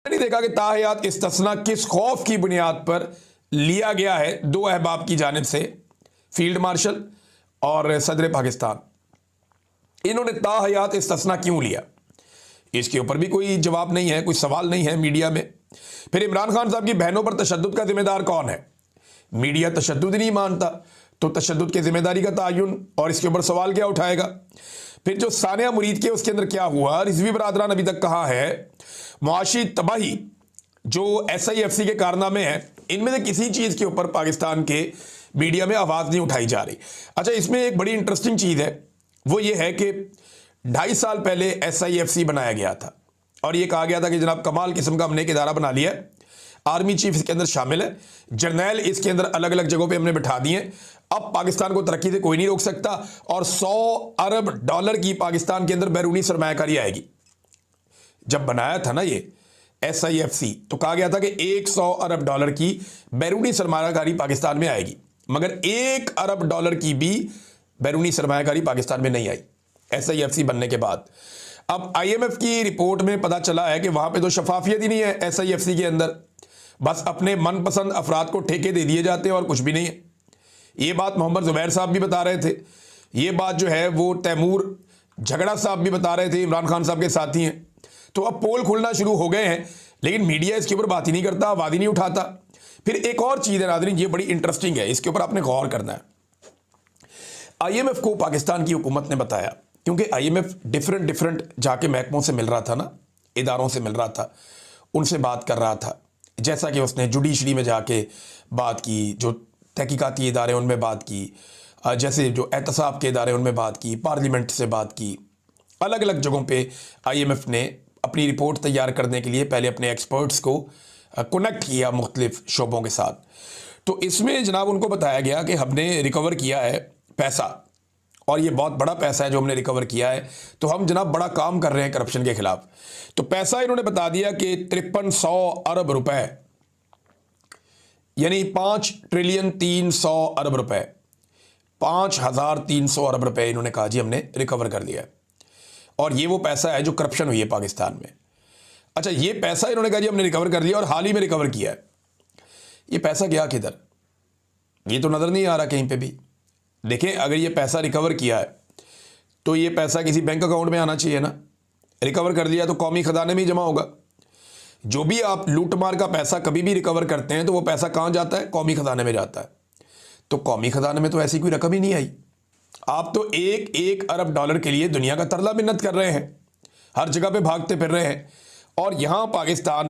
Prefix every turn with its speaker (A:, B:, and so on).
A: नहीं देखा कि ताहयात इस्तिस्ना किस खौफ की बुनियाद पर लिया गया है दो अहबाब की जानिब से, फील्ड मार्शल और सदर पाकिस्तान। इन्होंने ताहयात इस्तिस्ना क्यों लिया, इसके ऊपर भी कोई जवाब नहीं है, कोई सवाल नहीं है मीडिया में। फिर इमरान खान साहब की बहनों पर तशद्दुद का जिम्मेदार कौन है? मीडिया तशद्दुद नहीं मानता तो तशद्दुद की जिम्मेदारी का तयन और इसके ऊपर सवाल क्या उठाएगा? फिर जो सानिया मुरीद के उसके अंदर क्या हुआ, रिजवी बरादरान अभी तक कहाँ है? मुआशी तबाही जो SIFC के कारनामे हैं, इनमें से किसी चीज़ के ऊपर पाकिस्तान के मीडिया में आवाज़ नहीं उठाई जा रही। अच्छा, इसमें एक बड़ी इंटरेस्टिंग चीज़ है, वो ये है कि 2.5 साल पहले SIFC बनाया गया था और ये कहा गया था कि जनाब कमाल किस्म का हमने एक इदारा बना लिया है, आर्मी चीफ इसके अंदर शामिल है, जर्नैल इसके अंदर अलग अलग जगहों पे हमने बिठा दिए, अब पाकिस्तान को तरक्की से कोई नहीं रोक सकता और $100 अरब की पाकिस्तान के अंदर बैरूनी सरमायाकारी आएगी। जब बनाया था ना ये SIFC तो कहा गया था कि $100 अरब की बैरूनी सरमायाकारी पाकिस्तान में आएगी, मगर $1 अरब की भी बैरूनी सरमायाकारी पाकिस्तान में नहीं आई SIFC बनने के बाद। अब IMF की रिपोर्ट में पता चला है कि वहां पे तो शफाफियत ही नहीं है SIFC के अंदर, बस अपने मनपसंद अफराद को ठेके दे दिए जाते हैं और कुछ भी नहीं है। ये बात मोहम्मद जुबैर साहब भी बता रहे थे, ये बात जो है वो तैमूर झगड़ा साहब भी बता रहे थे, इमरान खान साहब के साथी हैं। तो अब पोल खुलना शुरू हो गए हैं, लेकिन मीडिया इसके ऊपर बात ही नहीं करता, आवाज़ ही नहीं उठाता। फिर एक और चीज़ है नाज़रीन, ये बड़ी इंटरेस्टिंग है, इसके ऊपर आपने गौर करना है। IMF को पाकिस्तान की हुकूमत ने बताया, क्योंकि IMF डिफरेंट जाके महकमों से मिल रहा था ना, इदारों से मिल रहा था, उनसे बात कर रहा था, जैसा कि उसने जुडिशरी में जाके बात की, जो तहकीकाती इदारे उनमें बात की, जैसे जो एहतसाब के इदारे उनमें बात की, पार्लियामेंट से बात की, अलग अलग जगहों पे IMF ने अपनी रिपोर्ट तैयार करने के लिए पहले अपने एक्सपर्ट्स को कनेक्ट किया मुख्तलिफ शोबों के साथ। तो इसमें जनाब उनको बताया गया कि हमने रिकवर किया है पैसा और ये बहुत बड़ा पैसा है जो हमने रिकवर किया है, तो हम जनाब बड़ा काम कर रहे हैं करप्शन के खिलाफ। तो पैसा इन्होंने बता दिया कि 5300 अरब रुपए, यानी 5,300 अरब रुपए, 5,300 अरब रुपए इन्होंने कहा जी हमने रिकवर कर लिया है, और ये वो पैसा है जो करप्शन हुई है पाकिस्तान में। अच्छा, ये पैसा इन्होंने कहा जी हमने रिकवर कर लिया और हाल ही में रिकवर किया है। ये पैसा गया किधर, ये तो नज़र नहीं आ रहा कहीं पे भी। देखें, अगर ये पैसा रिकवर किया है तो ये पैसा किसी बैंक अकाउंट में आना चाहिए ना, रिकवर कर लिया तो कौमी खजाने में ही जमा होगा। जो भी आप लूटमार का पैसा कभी भी रिकवर करते हैं तो वो पैसा कहाँ जाता है? कौमी खजाने में जाता है। तो कौमी खजाने में तो ऐसी कोई रकम ही नहीं आई। आप तो $1 अरब के लिए दुनिया का तरला मिन्नत कर रहे हैं, हर जगह पे भागते फिर रहे हैं, और यहाँ पाकिस्तान